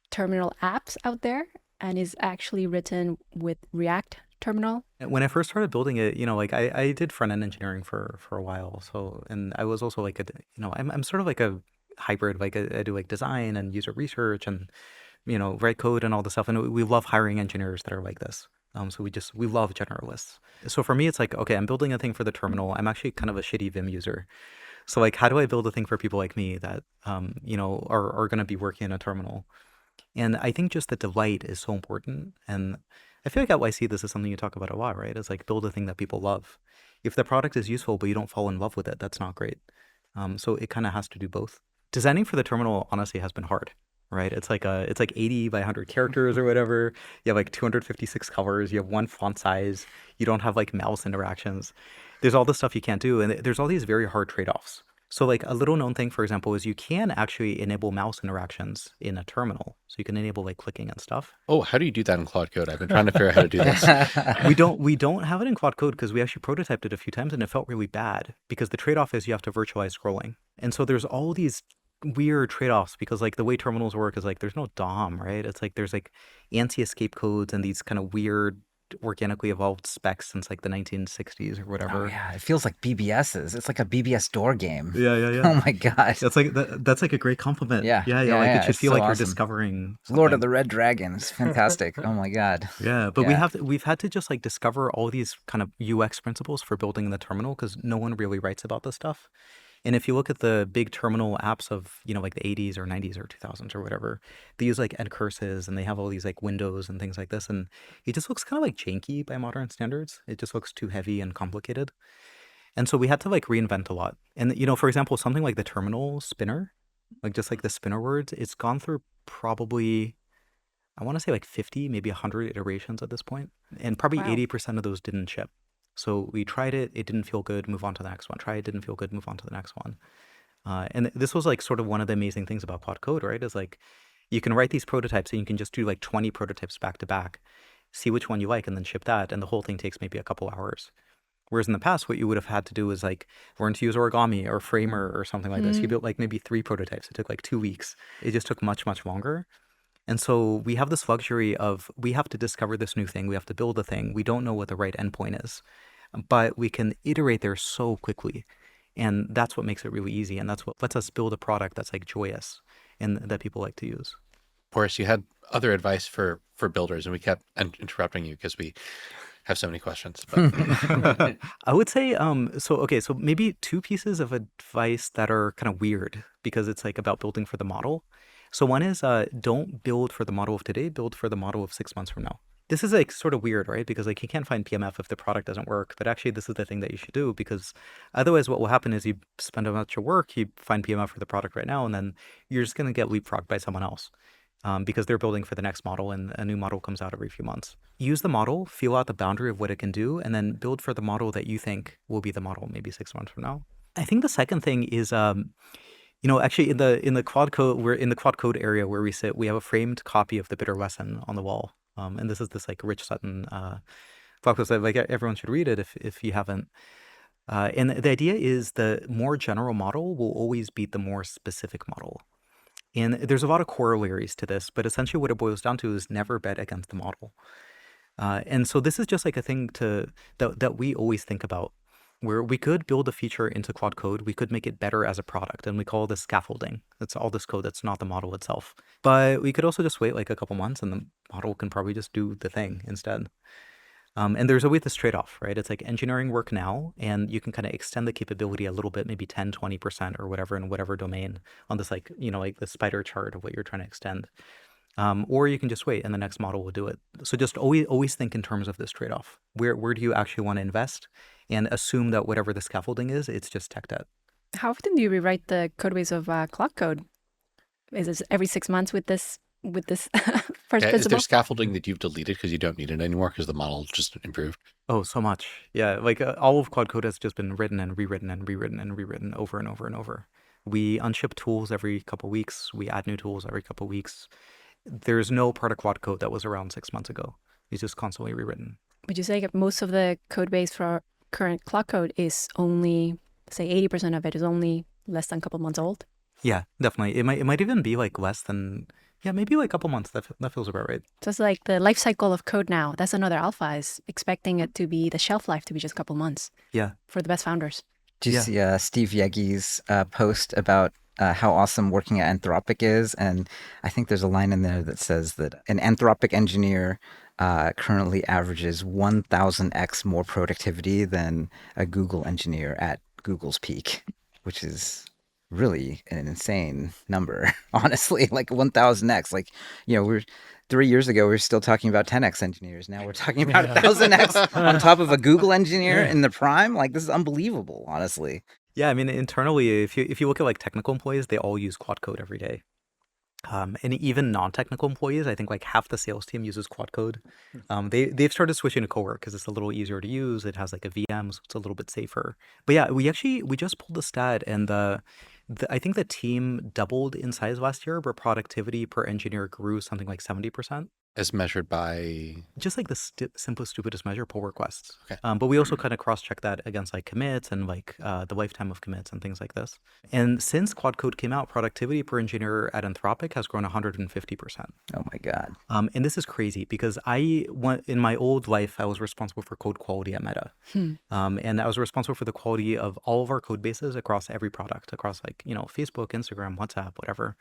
terminal apps out there and is actually written with React terminal. When I first started building it, like I did front end engineering for a while. So, and I was also like I'm sort of like a hybrid. Like I do like design and user research and write code and all this stuff. And we love hiring engineers that are like this. So we love generalists. So for me, it's like, okay, I'm building a thing for the terminal. I'm actually kind of a shitty Vim user. So like, how do I build a thing for people like me that are going to be working in a terminal? And I think just the delight is so important. And I feel like at YC, this is something you talk about a lot, right? It's like build a thing that people love. If the product is useful, but you don't fall in love with it, that's not great. So it kind of has to do both. Designing for the terminal, honestly, has been hard, right? It's like 80 by 100 characters or whatever. You have like 256 colors. You have one font size. You don't have like mouse interactions. There's all this stuff you can't do. And there's all these very hard trade-offs. So like a little known thing, for example, is you can actually enable mouse interactions in a terminal. So you can enable like clicking and stuff. Oh, how do you do that in Claude Code? I've been trying to figure out how to do this. We don't have it in Claude Code because we actually prototyped it a few times and it felt really bad because the trade-off is you have to virtualize scrolling. And so there's all these weird trade-offs because like the way terminals work is like there's no DOM, right? It's like there's like anti-escape codes and these kind of weird organically evolved specs since like the 1960s or whatever. Oh, yeah, it feels like BBS's. It's like a BBS door game. Yeah. Oh my gosh. That's like a great compliment. Yeah, Like yeah, it should it's feel so like you're awesome. discovering Lord of something. the Red Dragon. It's fantastic. Oh my god. Yeah, but Yeah. we've had to just like discover all these kind of UX principles for building the terminal because no one really writes about this stuff. And if you look at the big terminal apps of, like the 80s or 90s or 2000s or whatever, they use like end curses and they have all these like windows and things like this. And it just looks kind of like janky by modern standards. It just looks too heavy and complicated. And so we had to like reinvent a lot. And, for example, something like the terminal spinner, like just like the spinner words, it's gone through probably, I want to say like 50, maybe 100 iterations at this point. And probably Wow. 80% of those didn't ship. So we tried it didn't feel good, move on to the next one. Try it, didn't feel good, move on to the next one. And this was like sort of one of the amazing things about Claude Code, right? Is like you can write these prototypes and you can just do like 20 prototypes back to back, see which one you like, and then ship that. And the whole thing takes maybe a couple hours. Whereas in the past, what you would have had to do is like learn to use origami or Framer or something like this. You built like maybe 3 prototypes. It took like 2 weeks. It just took much, much longer. And so we have this luxury of we have to discover this new thing. We have to build a thing. We don't know what the right endpoint is, but we can iterate there so quickly. And that's what makes it really easy. And that's what lets us build a product that's like joyous and that people like to use. Boris, you had other advice for builders, and we kept interrupting you because we have so many questions. But I would say, so maybe 2 pieces of advice that are kind of weird because it's like about building for the model. So one is don't build for the model of today, build for the model of 6 months from now. This is like sort of weird, right? Because like you can't find PMF if the product doesn't work, but actually this is the thing that you should do because otherwise what will happen is you spend a bunch of work, you find PMF for the product right now, and then you're just going to get leapfrogged by someone else because they're building for the next model and a new model comes out every few months. Use the model, feel out the boundary of what it can do, and then build for the model that you think will be the model maybe 6 months from now. I think the second thing is actually in the Claude Code, we're in the Claude Code area where we sit, we have a framed copy of the Bitter Lesson on the wall. And this is this like Rich Sutton blog post that like everyone should read it if you haven't. And the idea is the more general model will always beat the more specific model. And there's a lot of corollaries to this, but essentially what it boils down to is never bet against the model. And so this is just like a thing that we always think about, where we could build a feature into Claude Code, we could make it better as a product, and we call this scaffolding. It's all this code that's not the model itself. But we could also just wait like a couple months and the model can probably just do the thing instead. And there's always this trade-off, right? It's like engineering work now, and you can kind of extend the capability a little bit, maybe 10, 20% or whatever in whatever domain on this like, like the spider chart of what you're trying to extend. Or you can just wait and the next model will do it. So just always think in terms of this trade-off. Where do you actually want to invest? And assume that whatever the scaffolding is, it's just tech debt. How often do you rewrite the codebase of Claude Code? Is it every 6 months with this first is principle? there scaffolding that you've deleted because you don't need it anymore because the model just improved? Oh, so much. Yeah, like all of Claude Code has just been written and rewritten and rewritten and rewritten over and over and over. We unship tools every couple weeks. We add new tools every couple weeks. There's no part of Claude Code that was around 6 months ago. It's just constantly rewritten. would you say that most of the code base for our current Claude Code is only, say, 80% of it is only less than a couple months old? Yeah, definitely. It might even be like less than, yeah, maybe like a couple months. That feels about right. So it's like the life cycle of code now. That's another alpha, is expecting it to be the shelf life to be just a couple months Yeah. for the best founders. Do you see Steve Yegi's post about how awesome working at Anthropic is? And I think there's a line in there that says that an Anthropic engineer currently averages 1,000x more productivity than a Google engineer at Google's peak, which is really an insane number, honestly. Like 1,000x. Like, we're 3 years ago, we were still talking about 10x engineers. Now we're talking about 1,000x on top of a Google engineer in the prime. Like, this is unbelievable, honestly. Yeah, I mean, internally, if you look at like technical employees, they all use Claude Code every day. And even non-technical employees, I think like half the sales team uses Claude Code. They've started switching to Cowork because it's a little easier to use. It has like a VM, so it's a little bit safer. But yeah, we just pulled a stat, and I think the team doubled in size last year, but productivity per engineer grew something like 70%. As measured by... Just like the simplest, stupidest measure, pull requests. Okay. But we also kind of cross-check that against like commits and like the lifetime of commits and things like this. And since Claude Code came out, productivity per engineer at Anthropic has grown 150%. Oh my God. And this is crazy because in my old life, I was responsible for code quality at Meta. And I was responsible for the quality of all of our code bases across every product, across like, Facebook, Instagram, WhatsApp, whatever.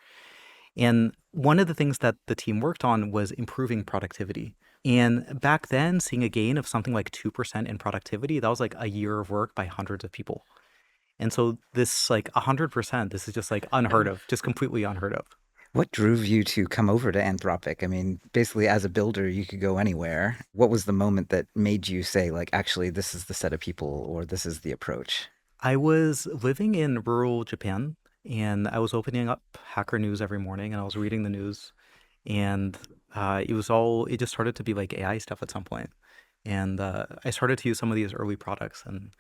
And one of the things that the team worked on was improving productivity. And back then, seeing a gain of something like 2% in productivity, that was like a year of work by hundreds of people. And so this like 100%, this is just like unheard of, just completely unheard of. What drove you to come over to Anthropic? I mean, basically as a builder, you could go anywhere. What was the moment that made you say like, actually, this is the set of people or this is the approach? I was living in rural Japan. And I was opening up Hacker News every morning, and I was reading the news, and it just started to be like AI stuff at some point. And I started to use some of these early products, and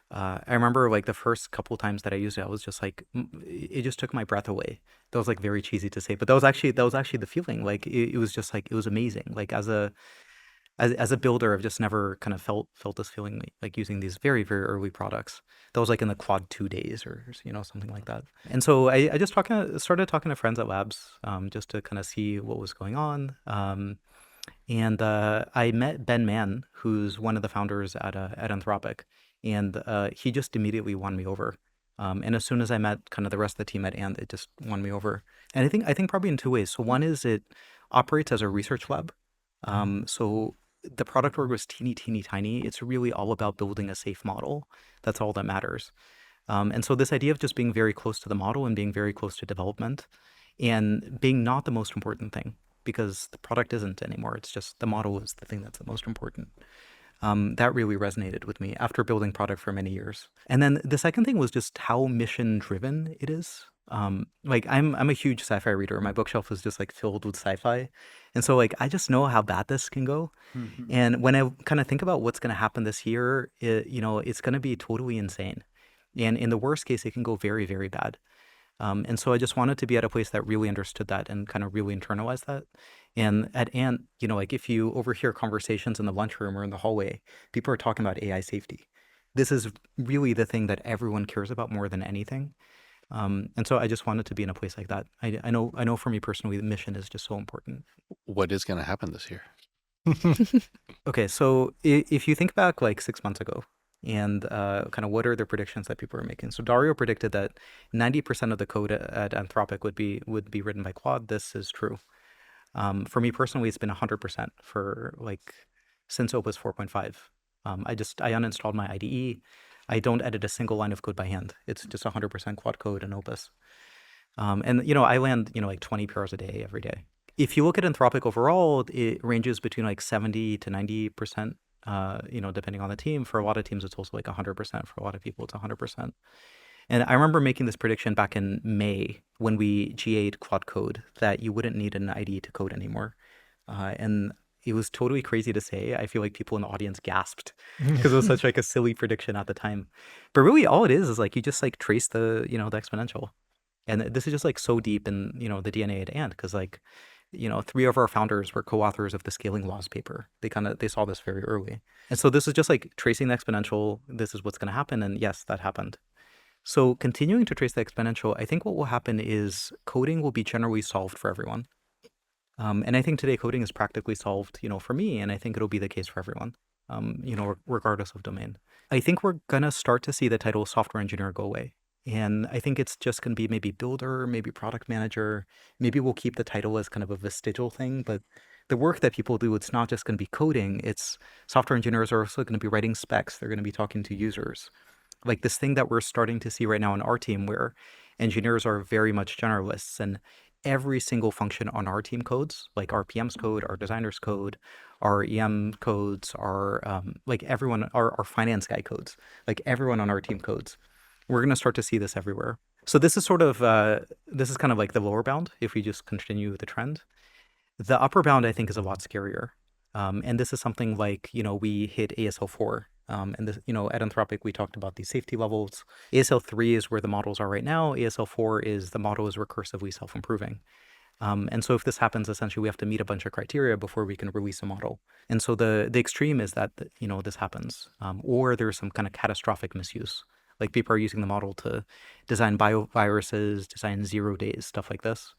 I remember like the first couple times that I used it, I was just like, it just took my breath away. That was like very cheesy to say, but that was actually the feeling. Like it was just like, it was amazing. Like as a builder, I've just never kind of felt this feeling like using these very, very early products. That was like in the Claude 2 days or something like that. And so I just started talking to friends at labs just to kind of see what was going on. And I met Ben Mann, who's one of the founders at Anthropic, and he just immediately won me over. And as soon as I met kind of the rest of the team at Ant, it just won me over. And I think probably in two ways. So one is it operates as a research lab. So the product org was teeny tiny. It's really all about building a safe model. That's all that matters. And so this idea of just being very close to the model and being very close to development and being not the most important thing, because the product isn't anymore. It's just the model is the thing that's the most important. That really resonated with me after building product for many years. And then the second thing was just how mission driven it is. Like I'm a huge sci-fi reader. My bookshelf is just like filled with sci-fi. And so like I just know how bad this can go. And when I kind of think about what's going to happen this year, it's going to be totally insane. And in the worst case, it can go very, very bad. And so I just wanted to be at a place that really understood that and kind of really internalized that. And at Ant, like if you overhear conversations in the lunchroom or in the hallway, people are talking about AI safety. This is really the thing that everyone cares about more than anything. And so I just wanted to be in a place like that. I know for me personally, the mission is just so important. What is going to happen this year? Okay, so if you think back like 6 months ago and kind of what are the predictions that people are making? So Dario predicted that 90% of the code at Anthropic would be written by Claude. This is true. For me personally, it's been 100% for like since Opus 4.5. I uninstalled my IDE. I don't edit a single line of code by hand. It's just 100% Claude Code and Opus. And I land like 20 PRs a day every day. If you look at Anthropic overall, it ranges between like 70 to 90%, depending on the team. For a lot of teams, it's also like 100%. For a lot of people, it's 100%. And I remember making this prediction back in May when we GA'd Claude Code that you wouldn't need an IDE to code anymore. And it was totally crazy to say. I feel like people in the audience gasped because it was such like a silly prediction at the time. But really all it is like you just like trace the, the exponential. And this is just like so deep in, the DNA at Ant because like three of our founders were co-authors of the scaling laws paper. They saw this very early. And so this is just like tracing the exponential. This is what's going to happen. And yes, that happened. So continuing to trace the exponential, I think what will happen is coding will be generally solved for everyone. And I think today coding is practically solved, for me, and I think it'll be the case for everyone, regardless of domain. I think we're going to start to see the title software engineer go away. And I think it's just going to be maybe builder, maybe product manager. Maybe we'll keep the title as kind of a vestigial thing, but the work that people do, it's not just going to be coding. It's software engineers are also going to be writing specs. They're going to be talking to users. Like this thing that we're starting to see right now in our team where engineers are very much generalists and every single function on our team codes, like our PM's code, our designers code, our EM codes, our like everyone, our finance guy codes, like everyone on our team codes. We're going to start to see this everywhere. So this is this is kind of like the lower bound if we just continue the trend. The upper bound, I think, is a lot scarier. And this is something like, we hit ASL 4. And this, at Anthropic, we talked about these safety levels. ASL 3 is where the models are right now. ASL 4 is the model is recursively self-improving. And so if this happens, essentially, we have to meet a bunch of criteria before we can release a model. And so the extreme is that, this happens. Or there's some kind of catastrophic misuse. Like people are using the model to design bioviruses, design 0 days, stuff like this.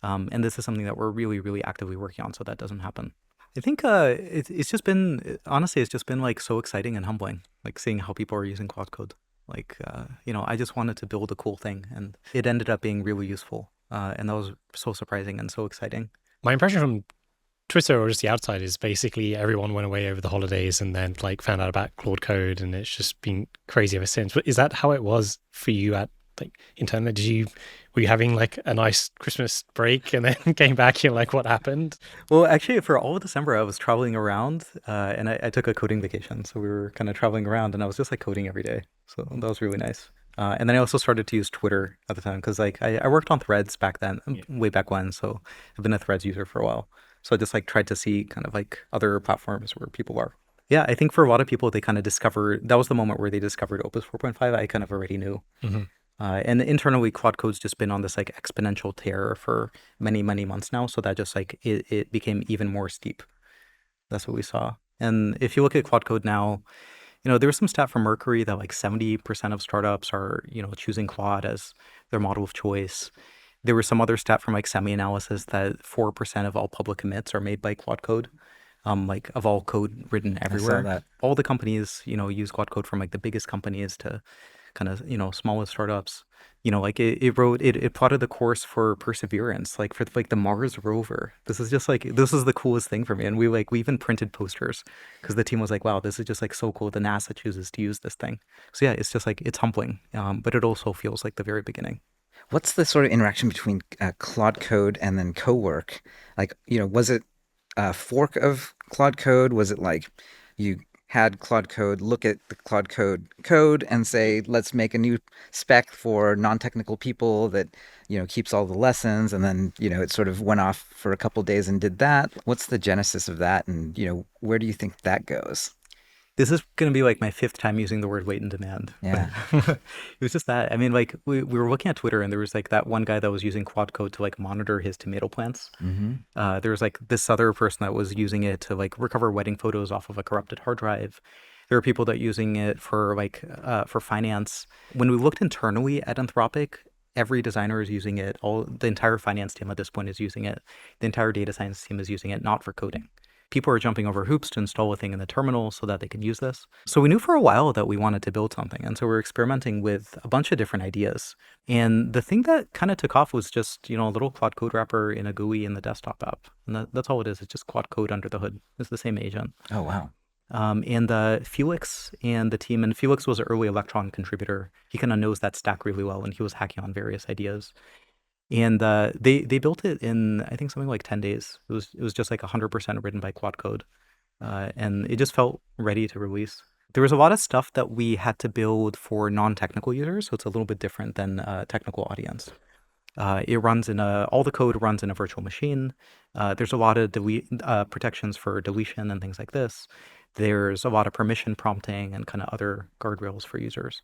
And this is something that we're really, really actively working on so that doesn't happen. I think it's just been, honestly, it's just been like so exciting and humbling, like seeing how people are using Claude Code. Like, I just wanted to build a cool thing and it ended up being really useful. And that was so surprising and so exciting. My impression from Twitter or just the outside is basically everyone went away over the holidays and then like found out about Claude Code and it's just been crazy ever since. But is that how it was for you at like internally? Were you having like a nice Christmas break and then came back and like what happened? Well, actually for all of December I was traveling around and I took a coding vacation. So we were kind of traveling around and I was just like coding every day. So that was really nice. And then I also started to use Twitter at the time because like I worked on Threads back then, way back when. So I've been a Threads user for a while. So I just like tried to see kind of like other platforms where people are. Yeah, I think for a lot of people, they kind of discovered, that was the moment where they discovered Opus 4.5. I kind of already knew. Mm-hmm. And internally, Claude Code's just been on this like exponential tear for many, many months now. So that just like it became even more steep. That's what we saw. And if you look at Claude Code now, there was some stat from Mercury that like 70% of startups are, choosing Claude as their model of choice. There was some other stat from like semi-analysis that 4% of all public commits are made by Claude Code, like of all code written everywhere. I saw that. All the companies, use Claude Code from like the biggest companies to kind of, smallest startups. Like it plotted the course for Perseverance, like for like the Mars rover. This is the coolest thing for me. And we even printed posters because the team was like, wow, this is just like so cool. The NASA chooses to use this thing. So yeah, it's just like, it's humbling. But it also feels like the very beginning. What's the sort of interaction between Claude Code and then Cowork? Like, was it a fork of Claude Code? Was it like you had Claude Code look at the Claude code and say, let's make a new spec for non-technical people that, keeps all the lessons, and then, it sort of went off for a couple of days and did that? What's the genesis of that, and, where do you think that goes? This is going to be like my 5th time using the word wait and demand. Yeah. It was just that. I mean, like we were looking at Twitter and there was like that one guy that was using Claude Code to like monitor his tomato plants. Mm-hmm. There was like this other person that was using it to like recover wedding photos off of a corrupted hard drive. There were people that using it for like for finance. When we looked internally at Anthropic, every designer is using it. The entire finance team at this point is using it. The entire data science team is using it, not for coding. People are jumping over hoops to install a thing in the terminal so that they can use this. So we knew for a while that we wanted to build something. And so we're experimenting with a bunch of different ideas. And the thing that kind of took off was just, a little Claude Code wrapper in a GUI in the desktop app. And that's all it is. It's just Claude Code under the hood. It's the same agent. Oh, wow. And Felix and the team, and Felix was an early Electron contributor. He kind of knows that stack really well, and he was hacking on various ideas. And they built it in, I think, something like 10 days. It was just like 100% written by Claude Code. And it just felt ready to release. There was a lot of stuff that we had to build for non-technical users, so it's a little bit different than a technical audience. It runs all the code runs in a virtual machine. There's a lot of protections for deletion and things like this. There's a lot of permission prompting and kind of other guardrails for users.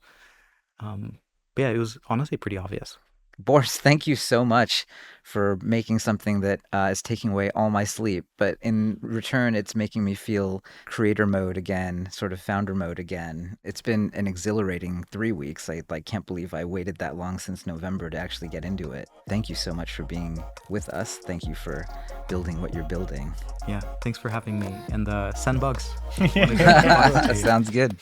But yeah, it was honestly pretty obvious. Boris, thank you so much for making something that is taking away all my sleep. But in return, it's making me feel creator mode again, sort of founder mode again. It's been an exhilarating 3 weeks. I can't believe I waited that long since November to actually get into it. Thank you so much for being with us. Thank you for building what you're building. Yeah, thanks for having me. And send bugs. That sounds good.